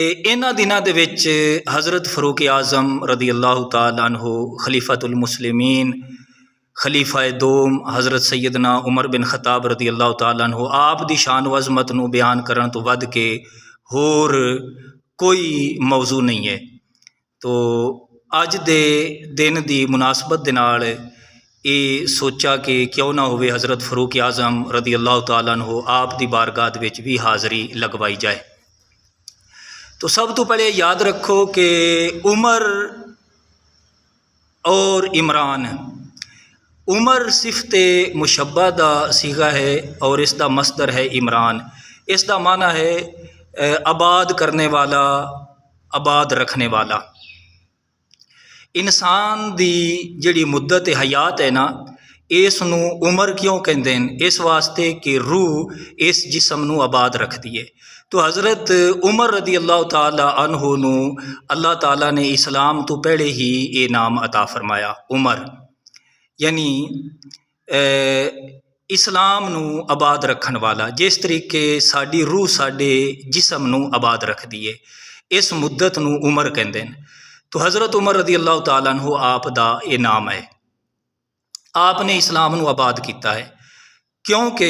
इन्हां दिनां दे विच हज़रत फ़ारूक आज़म रदी अल्लाह तआला अन्हु खलीफतुल मुस्लिमीन खलीफा दोम हज़रत सैयदना उमर बिन खताब रदी अल्लाह तआला अन्हु आप दी शान व अज़मत नूं बयान करन तो वध के होर कोई मौजू नहीं है। तो अज दे दिन दी मुनासबत दे नाल ये सोचा कि क्यों ना होवे हज़रत फ़ारूक आज़म रदी अल्लाह तआला अन्हु आप दी बारगाह दे विच भी हाज़री लगवाई जाए। तो सब तो पहले याद रखो कि उमर और इमरान, उमर सिफ़त मुशब्बा दा सीगा है और इसका मसदर है इमरान। इसका माना है आबाद करने वाला, आबाद रखने वाला। इंसान दी जिहड़ी मुद्दत हयात है ना, इसनूं उमर क्यों कहंदे ने? इस वास्ते कि रूह इस जिस्म नूं आबाद रखती है। तो हज़रत उमर रदी अल्लाह तआला अन्हु नूं अल्लाह ताला ने इस्लाम तो पहले ही ये नाम अता फरमाया उमर, यानी इस्लाम नूं आबाद रखन वाला। जिस तरीके साडी रूह साडे जिस्म नूं आबाद रखती है, इस मुद्दत नूं उमर कहंदे ने। तो हज़रत उमर रदी अल्लाह तआला अन्हु आप दा ये नाम है। आपने इस्लाम नूं आबाद किया है क्योंकि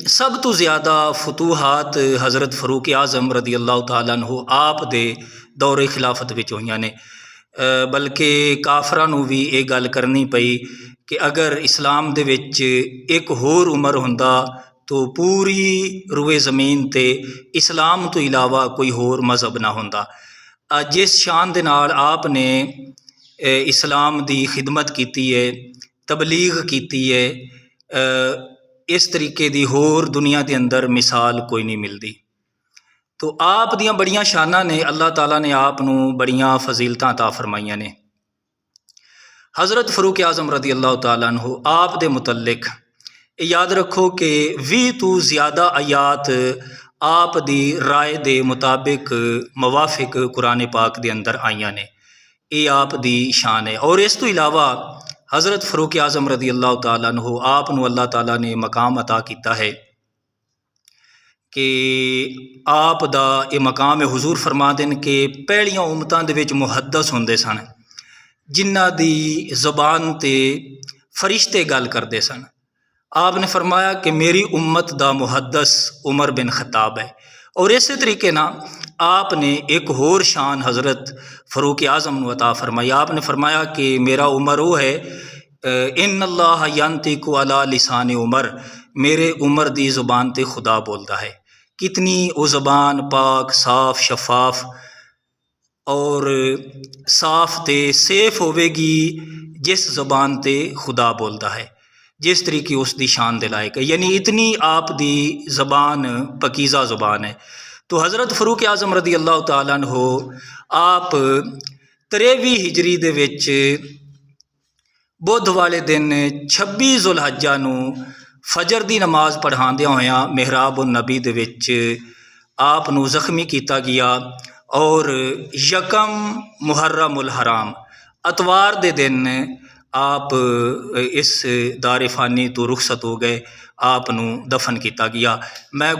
सब तो ज़्यादा फतूहात हज़रत फ़ारूक आज़म रदी अल्लाह तआला अन्हु आप दे दौरे खिलाफत विच होईयां ने। बल्कि काफरां नूं भी ये गल करनी पई कि अगर इस्लाम दे विच एक होर उमर हुंदा तो पूरी रुए ज़मीन ते इस्लाम तो इलावा कोई होर मज़हब ना हुंदा। जिस शान दे नाल आपने इस्लाम दी खिदमत कीती है, तबलीग कीती है, इस तरीके दी होर दुनिया के अंदर मिसाल कोई नहीं मिलती। तो आप दियां बड़ियां शानां ने, अल्लाह ताला ने आप नूं बड़ियां फजीलतां अता फरमाइयां ने। हज़रत फ़ारूक आज़म रदी अल्लाह तआला अन्हु आप दे मुतल्लिक याद रखो कि 20 तो ज़्यादा आयात आप दी राय दे मुताबिक मवाफिक कुरान पाक दे अंदर आईयां ने। ये आप दी शान है। और इस तो इलावा हज़रत फ़ारूक आज़म रदी अल्लाह तआला अन्हु आप नूं अल्लाह ताला ने मकाम अता किया है कि आप दा ये मकाम हुजूर फरमा देन कि पहलियां उम्मतां दे विच मुहद्दस हुंदे सन, जिन्हां दी ज़ुबान ते फरिश्ते गल करदे सन। आपने फरमाया कि मेरी उम्मत दा मुहद्दस उमर बिन खताब है। और इस तरीके ना आपने एक होर शान हज़रत फ़ारूक आज़म नूं अता फरमाई। आपने फरमाया कि मेरा उमर वो है, इन्नल्लाह यंतिकु अला लिसान उमर, मेरे उमर दी ज़ुबान ते खुदा बोलता है। कितनी वो ज़ुबान पाक, साफ, शफाफ और साफ ते सेफ होवेगी जिस ज़ुबान ते खुदा बोलता है, जिस तरीके उसकी शान दे लायक है। यानी इतनी आप दी ज़बान पकीज़ा ज़ुबान है। तो हज़रत फ़ारूक आज़म रदी अल्लाह तआला अन्हु आप 23वीं हिजरी दे विच बुध वाले दिन 26 ज़ुलहज्जा नूं फजर दी नमाज पढ़ांदियां होया मेहराब उन नबी दे विच आप नूं ज़ख्मी किया गया। और यकम मुहर्रम उल हराम अतवार दे दिन आप इस दारे फ़ानी तो रुखसत हो गए, आप नूं दफन किया गया। मैं